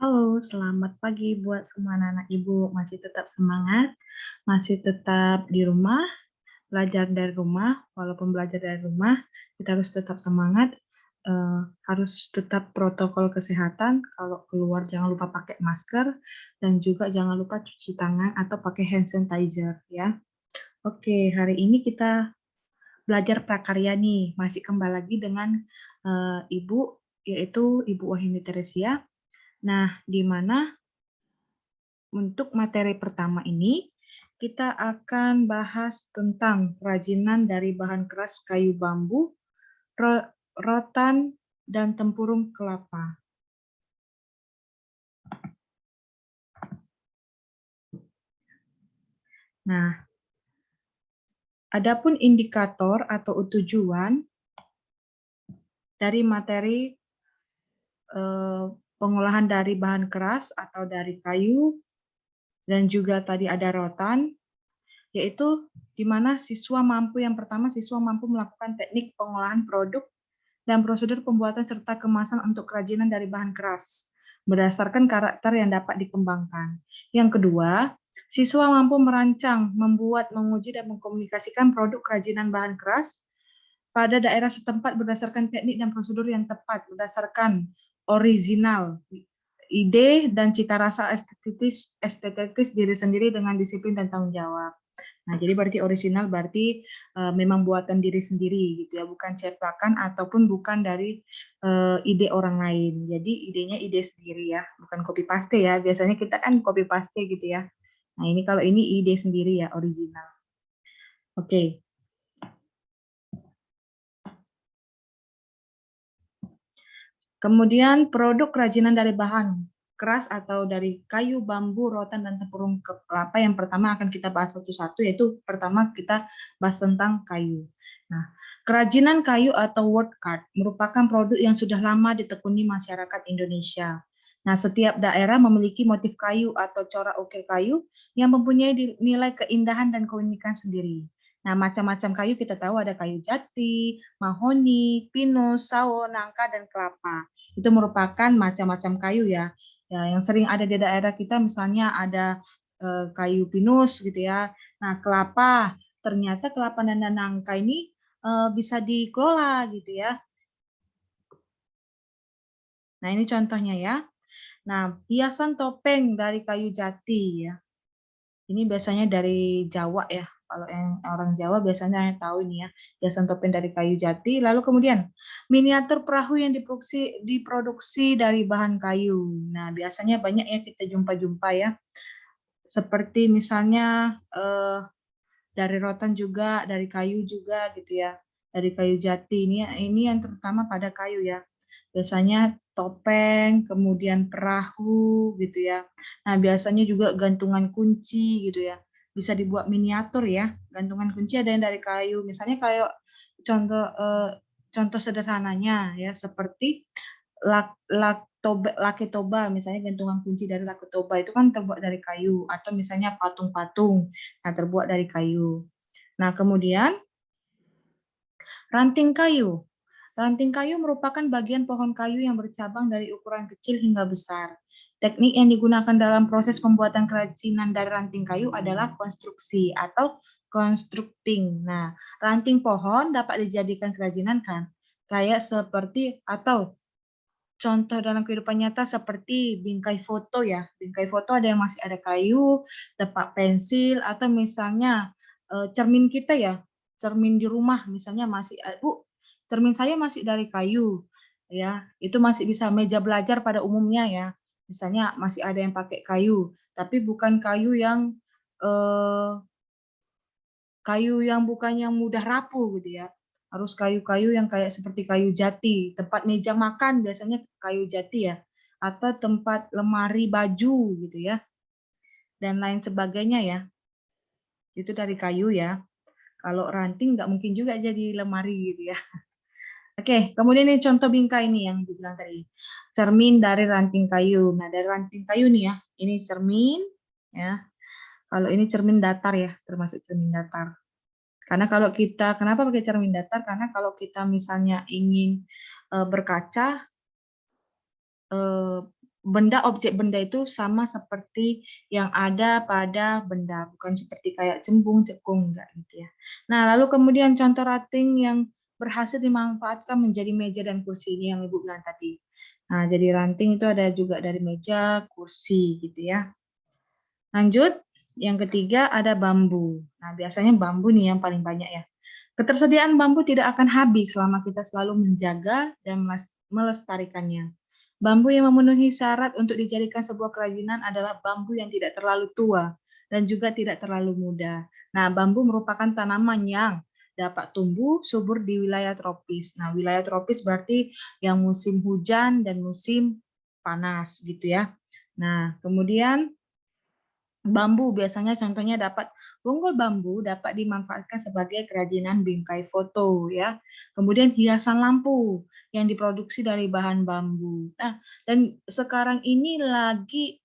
Halo, selamat pagi buat semua anak-anak Ibu. Masih tetap semangat, masih tetap di rumah, belajar dari rumah. Walaupun belajar dari rumah, kita harus tetap semangat, harus tetap protokol kesehatan. Kalau keluar jangan lupa pakai masker, dan juga jangan lupa cuci tangan atau pakai hand sanitizer ya. Oke, hari ini kita belajar prakarya nih, masih kembali lagi dengan Ibu, yaitu Ibu Wahyuni Teresia. Nah, di mana untuk materi pertama ini, kita akan bahas tentang kerajinan dari bahan keras kayu bambu, rotan, dan tempurung kelapa. Nah, adapun indikator atau tujuan dari materi pengolahan dari bahan keras atau dari kayu, dan juga tadi ada rotan, yaitu di mana yang pertama siswa mampu melakukan teknik pengolahan produk dan prosedur pembuatan serta kemasan untuk kerajinan dari bahan keras berdasarkan karakter yang dapat dikembangkan. Yang kedua, siswa mampu merancang, membuat, menguji, dan mengkomunikasikan produk kerajinan bahan keras pada daerah setempat berdasarkan teknik dan prosedur yang tepat, berdasarkan original, ide, dan cita rasa estetis diri sendiri dengan disiplin dan tanggung jawab. Nah, jadi berarti original berarti memang buatan diri sendiri gitu ya, bukan cetakan ataupun bukan dari ide orang lain. Jadi idenya ide sendiri ya, bukan copy paste ya. Biasanya kita kan copy paste gitu ya. Nah, ini kalau ini ide sendiri ya, original. Oke. Kemudian produk kerajinan dari bahan keras atau dari kayu, bambu, rotan, dan tempurung kelapa yang pertama akan kita bahas satu-satu, yaitu pertama kita bahas tentang kayu. Nah, kerajinan kayu atau woodcut merupakan produk yang sudah lama ditekuni masyarakat Indonesia. Nah, setiap daerah memiliki motif kayu atau corak ukir kayu yang mempunyai nilai keindahan dan keunikan sendiri. Nah, macam-macam kayu kita tahu ada kayu jati, mahoni, pinus, sawo, nangka, dan kelapa. Itu merupakan macam-macam kayu ya. Ya, yang sering ada di daerah kita misalnya ada kayu pinus gitu ya. Nah, kelapa, ternyata kelapa dan nangka ini bisa dikelola gitu ya. Nah, ini contohnya ya. Nah, hiasan topeng dari kayu jati ya. Ini biasanya dari Jawa ya. Kalau yang orang Jawa biasanya tahu ini ya, hiasan topeng dari kayu jati. Lalu kemudian miniatur perahu yang diproduksi dari bahan kayu. Nah, biasanya banyak ya kita jumpa-jumpa ya. Seperti misalnya dari rotan juga, dari kayu juga gitu ya. Dari kayu jati. Ini yang terutama pada kayu ya. Biasanya topeng, kemudian perahu gitu ya. Nah, biasanya juga gantungan kunci gitu ya. Bisa dibuat miniatur ya. Gantungan kunci ada yang dari kayu. Misalnya kayak contoh contoh sederhananya ya seperti Laketoba, misalnya gantungan kunci dari Laketoba itu kan terbuat dari kayu, atau misalnya patung-patung, nah terbuat dari kayu. Nah, kemudian ranting kayu. Ranting kayu merupakan bagian pohon kayu yang bercabang dari ukuran kecil hingga besar. Teknik yang digunakan dalam proses pembuatan kerajinan dari ranting kayu adalah konstruksi atau constructing. Nah, ranting pohon dapat dijadikan kerajinan kan? Kayak seperti atau contoh dalam kehidupan nyata seperti bingkai foto ya. Bingkai foto ada yang masih ada kayu, tepak pensil, atau misalnya cermin kita ya, cermin di rumah misalnya masih, Bu, cermin saya masih dari kayu, ya, itu masih bisa meja belajar pada umumnya ya. Misalnya masih ada yang pakai kayu, tapi bukan eh, kayu yang bukan yang mudah rapuh gitu ya. Harus kayu-kayu yang kayak seperti kayu jati. Tempat meja makan biasanya kayu jati ya. Atau tempat lemari baju gitu ya. Dan lain sebagainya ya. Itu dari kayu ya. Kalau ranting nggak mungkin juga jadi lemari gitu ya. Oke, kemudian ini contoh bingkai ini yang dibilang tadi. Cermin dari ranting kayu. Nah, dari ranting kayu nih ya. Ini cermin ya. Kalau ini cermin datar ya, termasuk cermin datar. Karena kalau kita, kenapa pakai cermin datar? Karena kalau kita misalnya ingin berkaca, benda, objek benda itu sama seperti yang ada pada benda, bukan seperti kayak cembung, cekung, enggak gitu ya. Nah, lalu kemudian contoh rating yang berhasil dimanfaatkan menjadi meja dan kursi, ini yang Ibu bilang tadi. Nah, jadi ranting itu ada juga dari meja, kursi gitu ya. Lanjut, yang ketiga ada bambu. Nah, biasanya bambu nih yang paling banyak ya. Ketersediaan bambu tidak akan habis selama kita selalu menjaga dan melestarikannya. Bambu yang memenuhi syarat untuk dijadikan sebuah kerajinan adalah bambu yang tidak terlalu tua dan juga tidak terlalu muda. Nah, bambu merupakan tanaman yang dapat tumbuh subur di wilayah tropis. Nah, wilayah tropis berarti yang musim hujan dan musim panas gitu ya. Nah, kemudian bambu biasanya contohnya bonggol bambu dapat dimanfaatkan sebagai kerajinan bingkai foto ya. Kemudian hiasan lampu yang diproduksi dari bahan bambu. Nah, dan sekarang ini lagi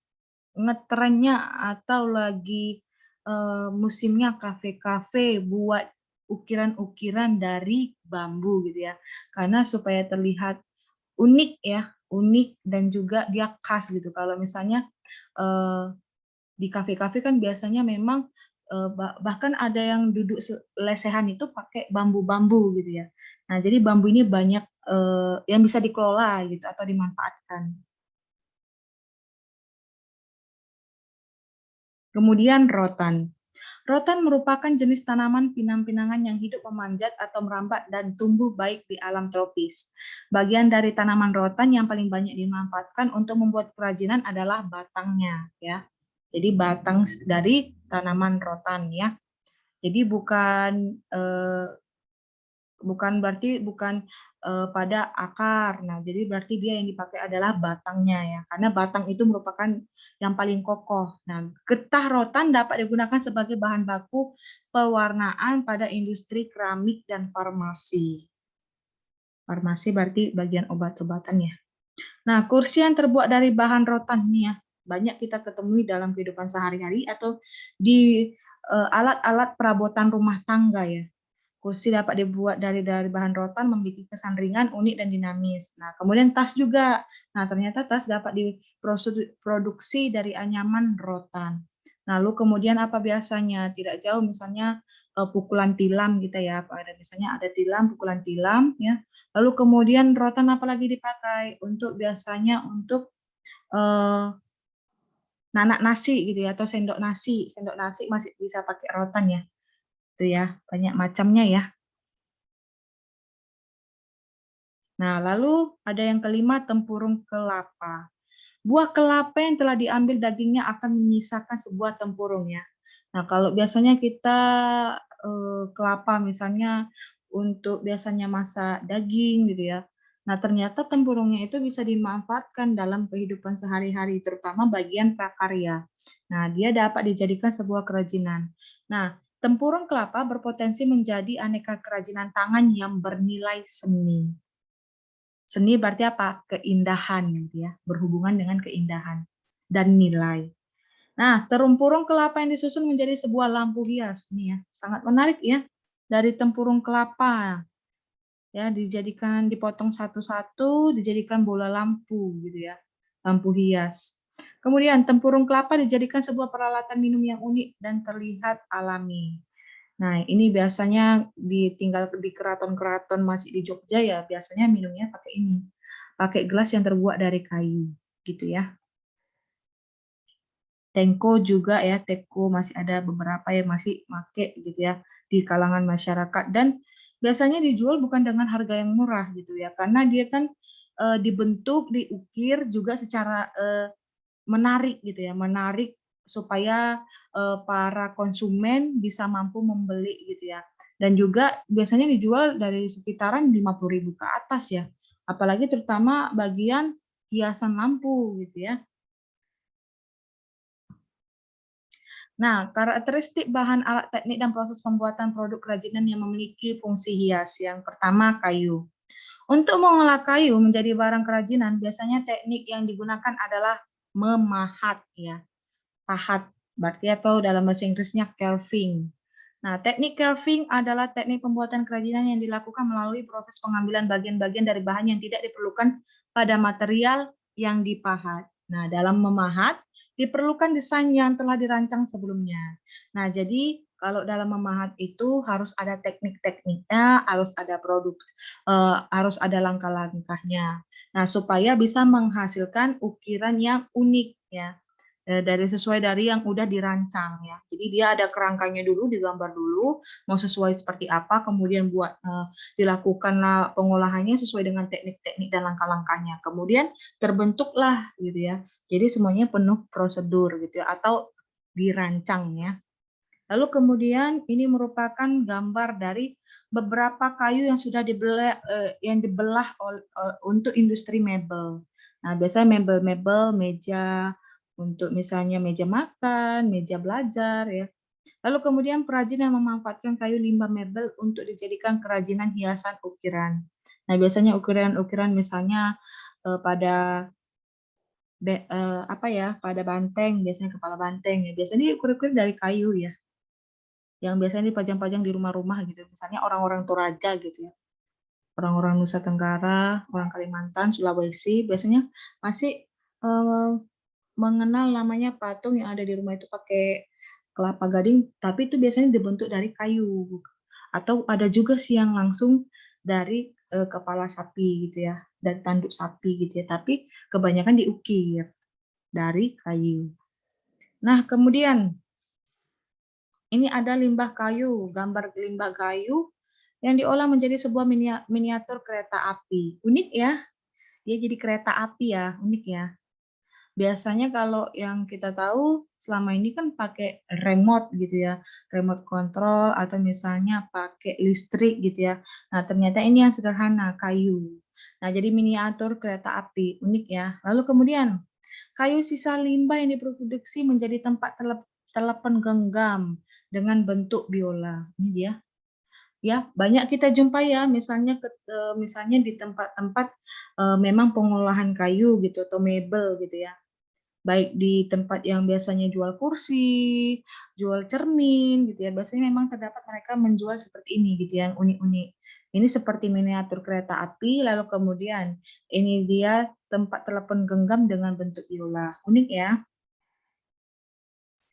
ngetrennya atau lagi musimnya kafe-kafe buat ukiran-ukiran dari bambu gitu ya. Karena supaya terlihat unik ya, unik dan juga dia khas gitu. Kalau misalnya eh, di kafe-kafe kan biasanya memang bahkan ada yang duduk lesehan itu pakai bambu-bambu gitu ya. Nah, jadi bambu ini banyak yang bisa dikelola gitu atau dimanfaatkan. Kemudian rotan. Rotan merupakan jenis tanaman pinang-pinangan yang hidup memanjat atau merambat dan tumbuh baik di alam tropis. Bagian dari tanaman rotan yang paling banyak dimanfaatkan untuk membuat kerajinan adalah batangnya ya. Jadi batang dari tanaman rotan ya. Jadi bukan pada akar. Nah, jadi berarti dia yang dipakai adalah batangnya ya. Karena batang itu merupakan yang paling kokoh. Nah, getah rotan dapat digunakan sebagai bahan baku pewarnaan pada industri keramik dan farmasi. Farmasi berarti bagian obat-obatan ya. Nah, kursi yang terbuat dari bahan rotan nih ya, banyak kita ketemui dalam kehidupan sehari-hari atau di alat-alat perabotan rumah tangga ya. Kursi dapat dibuat dari bahan rotan, memiliki kesan ringan, unik, dan dinamis. Nah, kemudian tas juga. Nah, ternyata tas dapat diproduksi dari anyaman rotan. Lalu kemudian apa biasanya? Tidak jauh misalnya pukulan tilam gitu ya. Ada misalnya ada tilam, pukulan tilam ya. Lalu kemudian rotan apalagi dipakai untuk biasanya untuk eh, nanak nasi gitu ya atau sendok nasi. Sendok nasi masih bisa pakai rotan ya. Itu ya, banyak macamnya ya. Nah, lalu ada yang kelima, tempurung kelapa. Buah kelapa yang telah diambil dagingnya akan menyisakan sebuah tempurung ya. Nah, kalau biasanya kita kelapa misalnya untuk biasanya masak daging gitu ya. Nah, ternyata tempurungnya itu bisa dimanfaatkan dalam kehidupan sehari-hari, terutama bagian prakarya. Nah, dia dapat dijadikan sebuah kerajinan. Nah, tempurung kelapa berpotensi menjadi aneka kerajinan tangan yang bernilai seni. Seni berarti apa? Keindahan gitu ya, berhubungan dengan keindahan dan nilai. Nah, terumpurung kelapa yang disusun menjadi sebuah lampu hias nih ya, sangat menarik ya. Dari tempurung kelapa ya dipotong satu-satu, dijadikan bola lampu gitu ya. Lampu hias. Kemudian tempurung kelapa dijadikan sebuah peralatan minum yang unik dan terlihat alami. Nah, ini biasanya tinggal di keraton-keraton masih di Jogja ya, biasanya minumnya pakai ini. Pakai gelas yang terbuat dari kayu, gitu ya. Tengko juga ya, teko masih ada beberapa yang masih pakai gitu ya di kalangan masyarakat dan biasanya dijual bukan dengan harga yang murah gitu ya, karena dia kan dibentuk, diukir juga secara menarik gitu ya, menarik supaya para konsumen bisa mampu membeli gitu ya. Dan juga biasanya dijual dari sekitaran 50.000 ke atas ya. Apalagi terutama bagian hiasan lampu gitu ya. Nah, karakteristik bahan alat teknik dan proses pembuatan produk kerajinan yang memiliki fungsi hias. Yang pertama, kayu. Untuk mengolah kayu menjadi barang kerajinan, biasanya teknik yang digunakan adalah memahat ya. Pahat, berarti atau dalam bahasa Inggrisnya carving. Nah, teknik carving adalah teknik pembuatan kerajinan yang dilakukan melalui proses pengambilan bagian-bagian dari bahan yang tidak diperlukan pada material yang dipahat. Nah, dalam memahat diperlukan desain yang telah dirancang sebelumnya. Nah, jadi kalau dalam memahat itu harus ada teknik-tekniknya, harus ada harus ada langkah-langkahnya. Nah, supaya bisa menghasilkan ukiran yang unik ya. Sesuai dari yang udah dirancang ya. Jadi dia ada kerangkanya dulu, digambar dulu, mau sesuai seperti apa, kemudian dilakukanlah pengolahannya sesuai dengan teknik-teknik dan langkah-langkahnya. Kemudian terbentuklah gitu ya. Jadi semuanya penuh prosedur gitu ya, atau dirancang ya. Lalu kemudian ini merupakan gambar dari beberapa kayu yang sudah dibelah untuk industri mebel. Nah, biasanya mebel-mebel, meja untuk misalnya meja makan, meja belajar ya. Lalu kemudian perajin yang memanfaatkan kayu limbah mebel untuk dijadikan kerajinan hiasan ukiran. Nah, biasanya ukiran-ukiran misalnya pada apa ya, pada banteng, biasanya kepala banteng ya. Biasanya ukur-ukur dari kayu ya, yang biasanya dipajang-pajang di rumah-rumah gitu. Misalnya orang-orang Toraja gitu ya. Orang-orang Nusa Tenggara, orang Kalimantan, Sulawesi, biasanya masih eh, mengenal namanya patung yang ada di rumah itu pakai kelapa gading, tapi itu biasanya dibentuk dari kayu. Atau ada juga sih yang langsung dari kepala sapi gitu ya, dari tanduk sapi gitu ya, tapi kebanyakan diukir dari kayu. Nah, kemudian ini ada limbah kayu, gambar limbah kayu yang diolah menjadi sebuah miniatur kereta api. Unik ya, dia jadi kereta api ya, unik ya. Biasanya kalau yang kita tahu selama ini kan pakai remote gitu ya, remote control atau misalnya pakai listrik gitu ya. Nah, ternyata ini yang sederhana, kayu. Nah, jadi miniatur kereta api, unik ya. Lalu kemudian kayu sisa limbah yang diproduksi menjadi tempat telepon genggam dengan bentuk biola. Ini dia. Ya, banyak kita jumpai ya, misalnya di tempat-tempat memang pengolahan kayu gitu atau mebel gitu ya. Baik di tempat yang biasanya jual kursi, jual cermin gitu ya. Biasanya memang terdapat mereka menjual seperti ini gitu yang unik-unik. Ini seperti miniatur kereta api, lalu kemudian ini dia tempat telepon genggam dengan bentuk biola. Unik ya.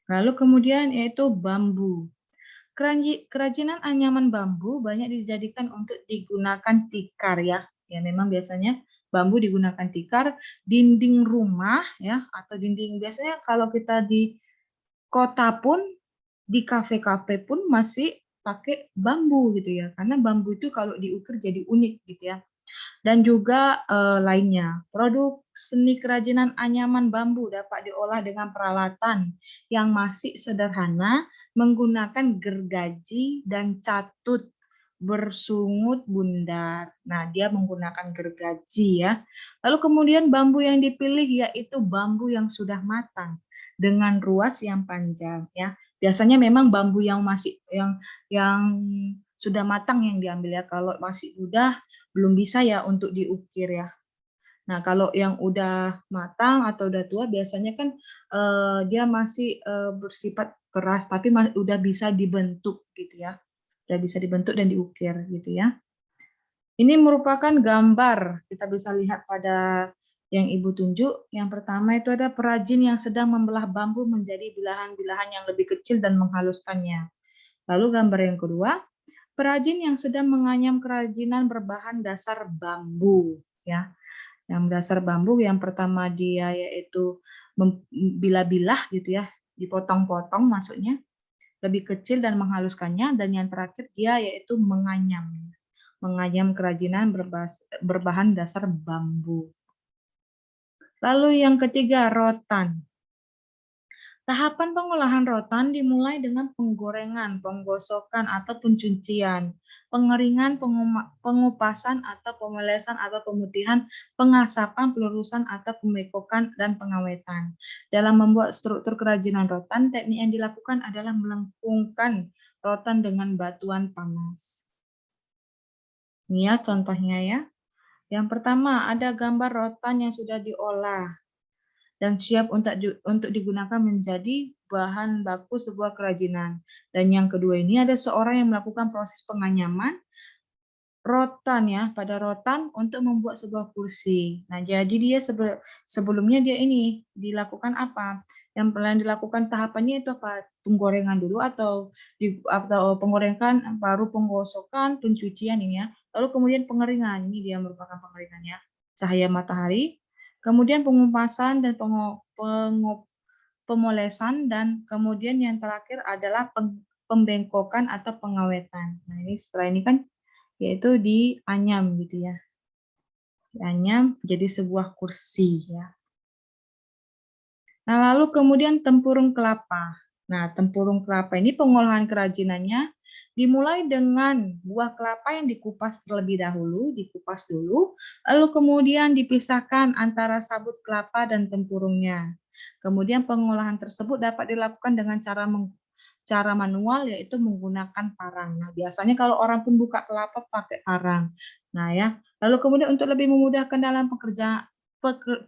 Lalu kemudian yaitu bambu. Kerajinan anyaman bambu banyak dijadikan untuk digunakan tikar ya. Ya memang biasanya bambu digunakan tikar, dinding rumah ya, atau dinding biasanya kalau kita di kota pun, di kafe-kafe pun masih pakai bambu gitu ya. Karena bambu itu kalau diukir jadi unik gitu ya. Dan juga lainnya. Produk seni kerajinan anyaman bambu dapat diolah dengan peralatan yang masih sederhana, menggunakan gergaji dan catut bersungut bundar. Nah, dia menggunakan gergaji ya. Lalu kemudian bambu yang dipilih yaitu bambu yang sudah matang dengan ruas yang panjang ya. Biasanya memang bambu yang masih yang sudah matang yang diambil ya. Kalau masih muda belum bisa ya untuk diukir ya. Nah, kalau yang udah matang atau udah tua biasanya kan dia masih bersifat keras tapi udah bisa dibentuk gitu ya. Udah bisa dibentuk dan diukir gitu ya. Ini merupakan gambar, kita bisa lihat pada yang Ibu tunjuk. Yang pertama itu ada perajin yang sedang membelah bambu menjadi bilahan-bilahan yang lebih kecil dan menghaluskannya. Lalu gambar yang kedua, perajin yang sedang menganyam kerajinan berbahan dasar bambu ya. Yang dasar bambu yang pertama dia yaitu bilah-bilah gitu ya, dipotong-potong maksudnya, lebih kecil dan menghaluskannya, dan yang terakhir dia yaitu menganyam. Menganyam kerajinan berbahan dasar bambu. Lalu yang ketiga, rotan. Tahapan pengolahan rotan dimulai dengan penggorengan, penggosokan atau pencucian, pengeringan, pengupasan atau pemelesan atau pemutihan, pengasapan, pelurusan atau pemekokan dan pengawetan. Dalam membuat struktur kerajinan rotan, teknik yang dilakukan adalah melengkungkan rotan dengan batuan panas. Ini ya contohnya ya. Yang pertama ada gambar rotan yang sudah diolah dan siap untuk digunakan menjadi bahan baku sebuah kerajinan. Dan yang kedua ini ada seorang yang melakukan proses penganyaman rotan ya, pada rotan untuk membuat sebuah kursi. Nah, jadi dia sebelumnya dia ini dilakukan apa? Yang paling dilakukan tahapannya itu apa? Penggorengan dulu atau penggorengan, baru penggosokan, pencucian ini ya. Lalu kemudian pengeringan. Ini dia merupakan pengeringannya. Cahaya matahari, kemudian pengupasan dan pemolesan, dan kemudian yang terakhir adalah pembengkokan atau pengawetan. Nah, ini setelah ini kan yaitu dianyam gitu ya. Dianyam jadi sebuah kursi ya. Nah, lalu kemudian tempurung kelapa. Nah, tempurung kelapa ini pengolahan kerajinannya dimulai dengan buah kelapa yang dikupas terlebih dahulu, dikupas dulu, lalu kemudian dipisahkan antara sabut kelapa dan tempurungnya. Kemudian pengolahan tersebut dapat dilakukan dengan cara manual, yaitu menggunakan parang. Nah, biasanya kalau orang pun buka kelapa pakai parang. Nah, ya. Lalu kemudian untuk lebih memudahkan dalam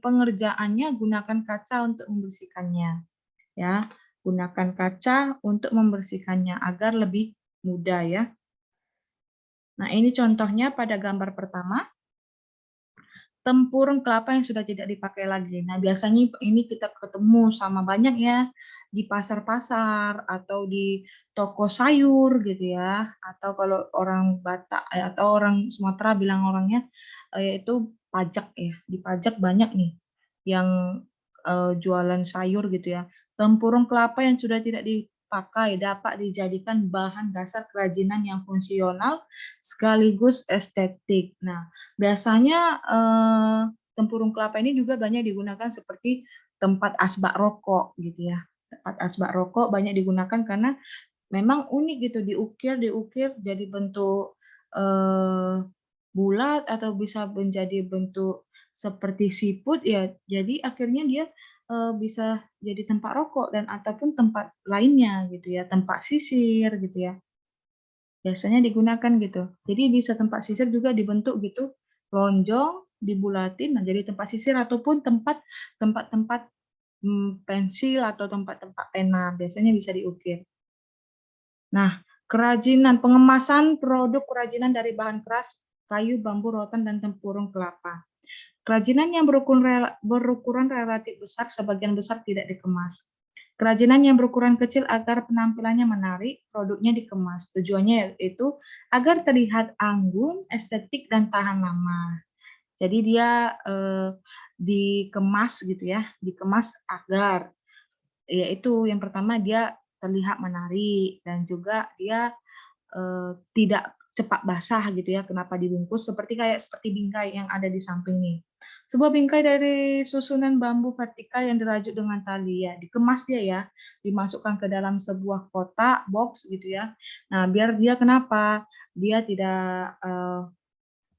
pengerjaannya, gunakan kaca untuk membersihkannya. Ya, gunakan kaca untuk membersihkannya agar lebih mudah ya. Nah, ini contohnya pada gambar pertama. Tempurung kelapa yang sudah tidak dipakai lagi. Nah, biasanya ini kita ketemu sama banyak ya di pasar-pasar atau di toko sayur gitu ya. Atau kalau orang Batak atau orang Sumatera bilang orangnya yaitu pajak ya. Di pajak banyak nih yang jualan sayur gitu ya. Tempurung kelapa yang sudah tidak dipakai dapat dijadikan bahan dasar kerajinan yang fungsional sekaligus estetik. Nah, biasanya tempurung kelapa ini juga banyak digunakan seperti tempat asbak rokok gitu ya. Tempat asbak rokok banyak digunakan karena memang unik gitu, diukir jadi bentuk bulat atau bisa menjadi bentuk seperti siput ya. Jadi akhirnya dia bisa jadi tempat rokok dan ataupun tempat lainnya gitu ya, tempat sisir gitu ya. Biasanya digunakan gitu. Jadi bisa tempat sisir juga dibentuk gitu, lonjong, dibulatin, nah jadi tempat sisir ataupun tempat-tempat pensil atau tempat-tempat pena, biasanya bisa diukir. Nah, kerajinan, pengemasan produk kerajinan dari bahan keras, kayu, bambu, rotan, dan tempurung kelapa. Kerajinan yang berukuran relatif besar, sebagian besar tidak dikemas. Kerajinan yang berukuran kecil agar penampilannya menarik, produknya dikemas. Tujuannya yaitu agar terlihat anggun, estetik, dan tahan lama. Jadi dia dikemas gitu ya, dikemas agar yaitu yang pertama dia terlihat menarik dan juga dia tidak cepat basah gitu ya. Kenapa dibungkus seperti bingkai yang ada di samping nih. Sebuah bingkai dari susunan bambu vertikal yang dirajut dengan tali ya, dikemas dia ya, dimasukkan ke dalam sebuah kotak box gitu ya. Nah, biar dia kenapa? Dia tidak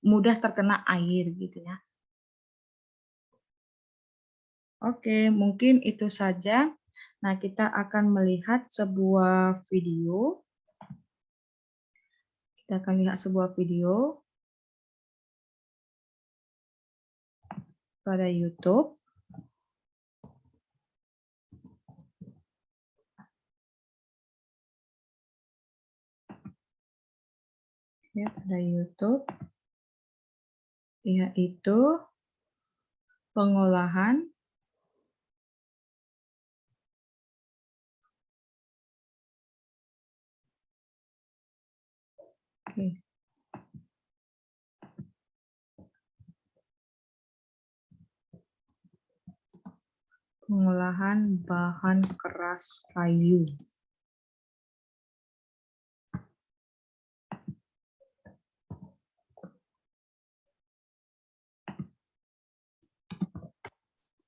mudah terkena air gitu ya. Oke, mungkin itu saja. Nah, kita akan melihat sebuah video. Kita akan lihat sebuah video pada YouTube. Ya, pada YouTube. Yaitu pengolahan pengolahan bahan keras kayu.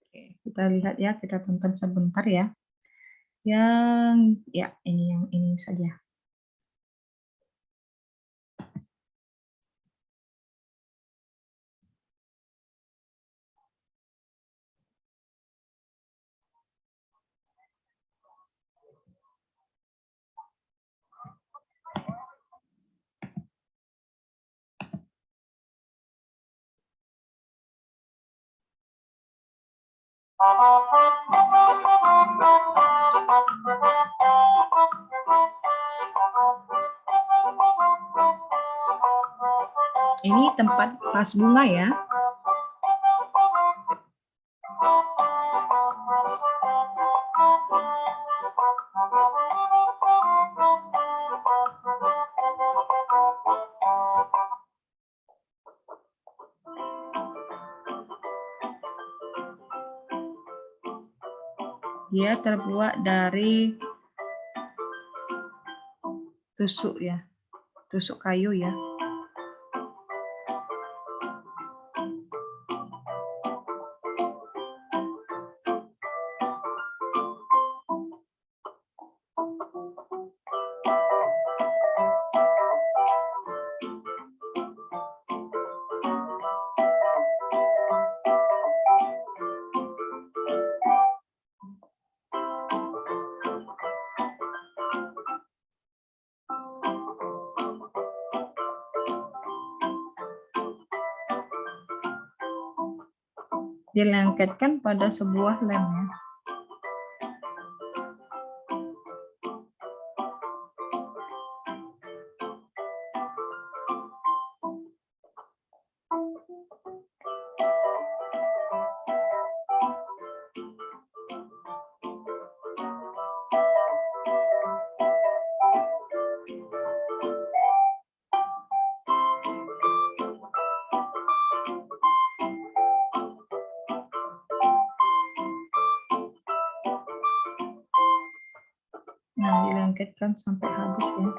Oke, kita lihat ya, kita tonton sebentar ya. Yang ini saja. Ini tempat vas bunga ya. Dia terbuat dari tusuk ya, tusuk kayu ya. Dilengketkan pada sebuah lem ya. Nah, dilengketkan sampai habis ya.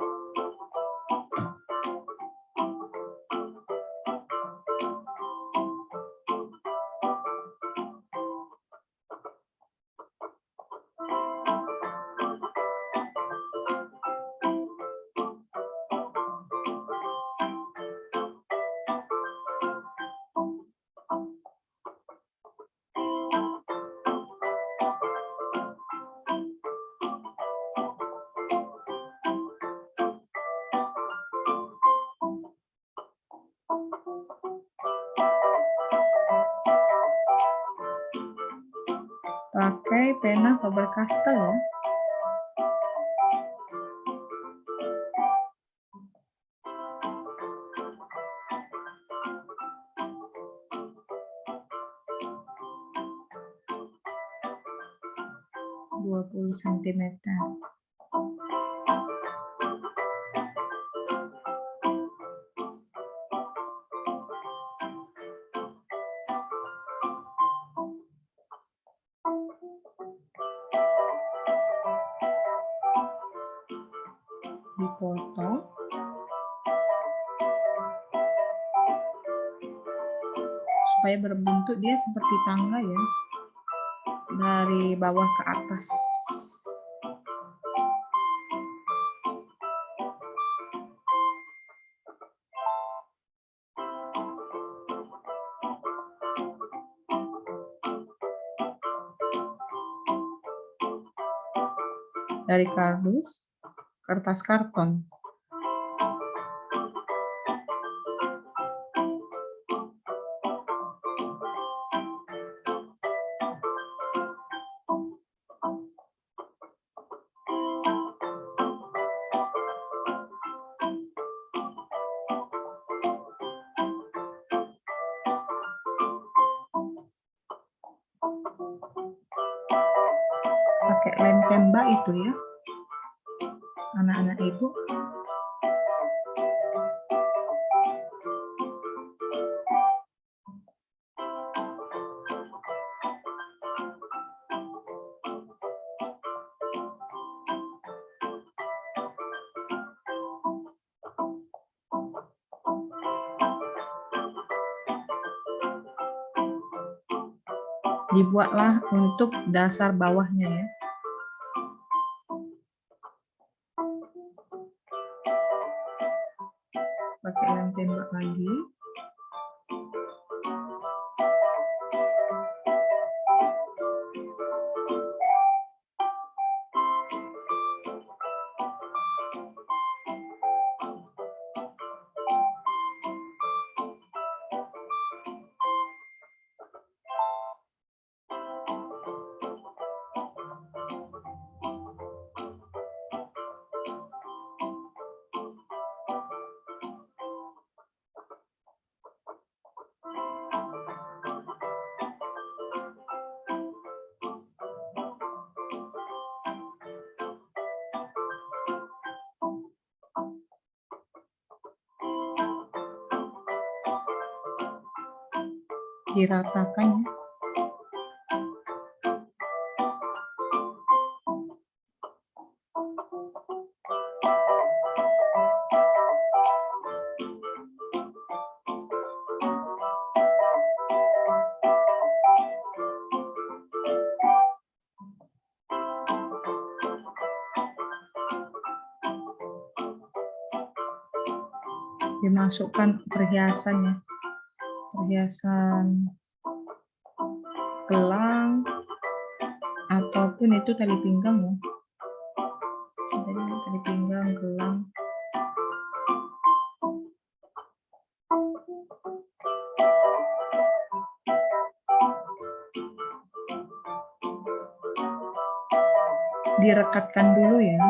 Pakai pena Faber-Castell ya. Dua 20 cm. Dipotong supaya berbentuk dia seperti tangga ya, dari bawah ke atas. Dari kardus, kertas karton. Pakai lem tembak itu ya, anak-anak ibu. Dibuatlah untuk dasar bawahnya ya. Pakai lem tembak lagi. diratakan ya. Dimasukkan perhiasan ya, perhiasan gelang ataupun itu tali pinggang ya. Jadi tali pinggang, gelang. Direkatkan dulu ya.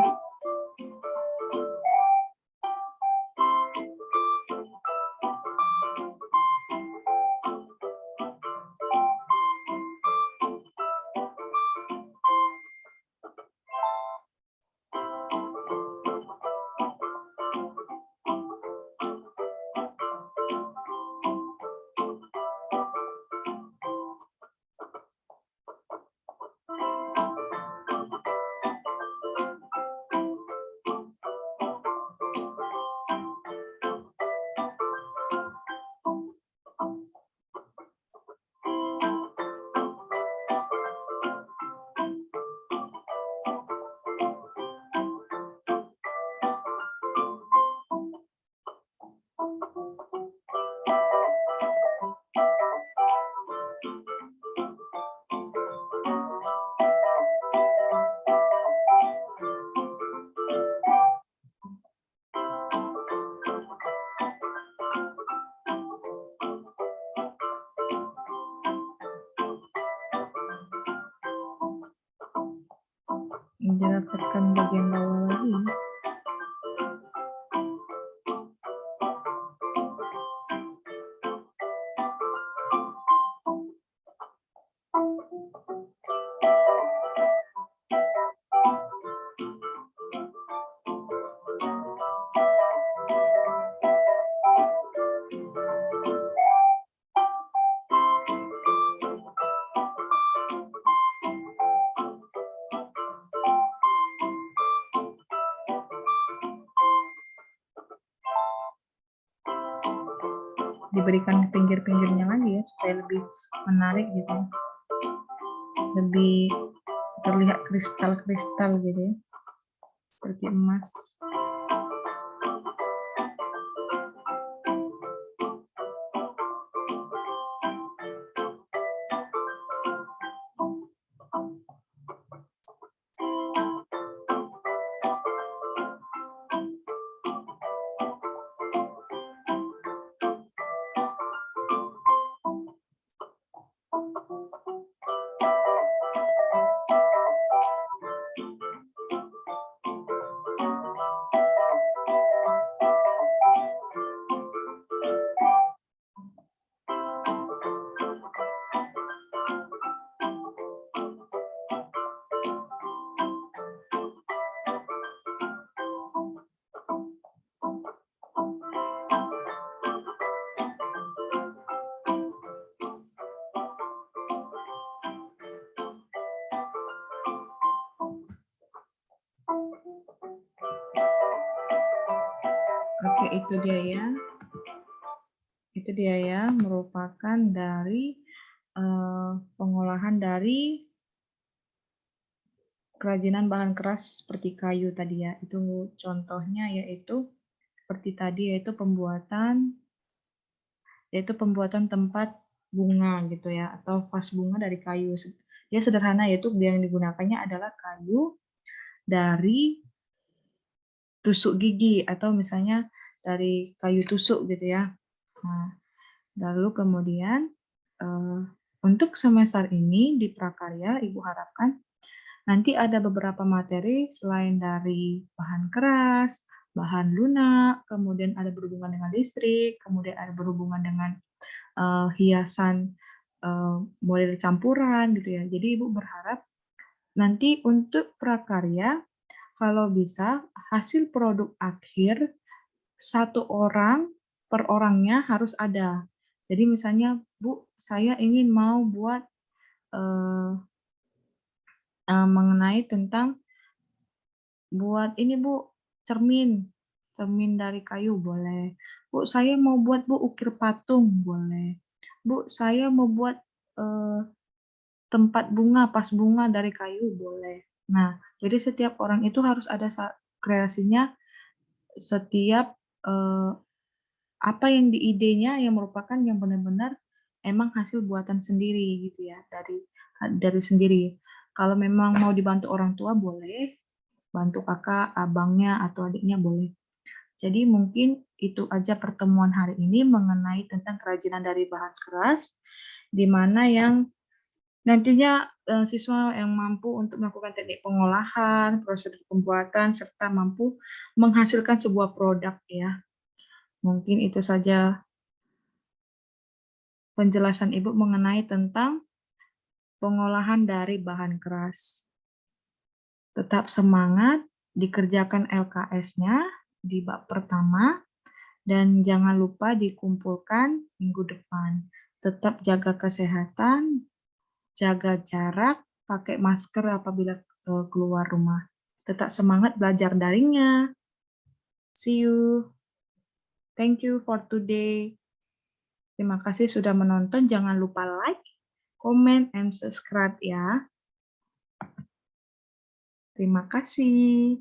Dirapatkan bagian bawah lagi. Diberikan pinggir-pinggirnya lagi ya supaya lebih menarik gitu ya. Lebih terlihat kristal-kristal gitu ya, seperti emas. Oke, itu dia ya. Itu dia ya, merupakan dari pengolahan dari kerajinan bahan keras seperti kayu tadi ya. Itu contohnya yaitu seperti tadi yaitu pembuatan tempat bunga gitu ya, atau vas bunga dari kayu. Dia sederhana, yaitu yang digunakannya adalah kayu dari tusuk gigi atau misalnya dari kayu tusuk gitu ya. Nah, lalu kemudian untuk semester ini di prakarya Ibu harapkan nanti ada beberapa materi selain dari bahan keras, bahan lunak, kemudian ada berhubungan dengan listrik, kemudian ada berhubungan dengan hiasan model campuran gitu ya. Jadi Ibu berharap nanti untuk prakarya kalau bisa hasil produk akhir 1 orang per orangnya harus ada. Jadi misalnya, Bu, saya ingin mau buat mengenai tentang buat ini Bu, cermin dari kayu boleh. Bu, saya mau buat Bu ukir patung boleh. Bu, saya mau buat tempat bunga, pas bunga dari kayu boleh. Nah, jadi setiap orang itu harus ada kreasinya setiap apa yang di idenya yang merupakan yang benar-benar emang hasil buatan sendiri gitu ya, dari sendiri. Kalau memang mau dibantu orang tua boleh, bantu kakak, abangnya, atau adiknya boleh. Jadi mungkin itu aja pertemuan hari ini mengenai tentang kerajinan dari bahan keras, di mana yang nantinya siswa yang mampu untuk melakukan teknik pengolahan, prosedur pembuatan, serta mampu menghasilkan sebuah produk ya. Mungkin itu saja penjelasan Ibu mengenai tentang pengolahan dari bahan keras. Tetap semangat, dikerjakan LKS-nya di bab pertama, dan jangan lupa dikumpulkan minggu depan. Tetap jaga kesehatan, jaga jarak, pakai masker apabila keluar rumah. Tetap semangat belajar daringnya. See you. Thank you for today. Terima kasih sudah menonton. Jangan lupa like, comment, and subscribe ya. Terima kasih.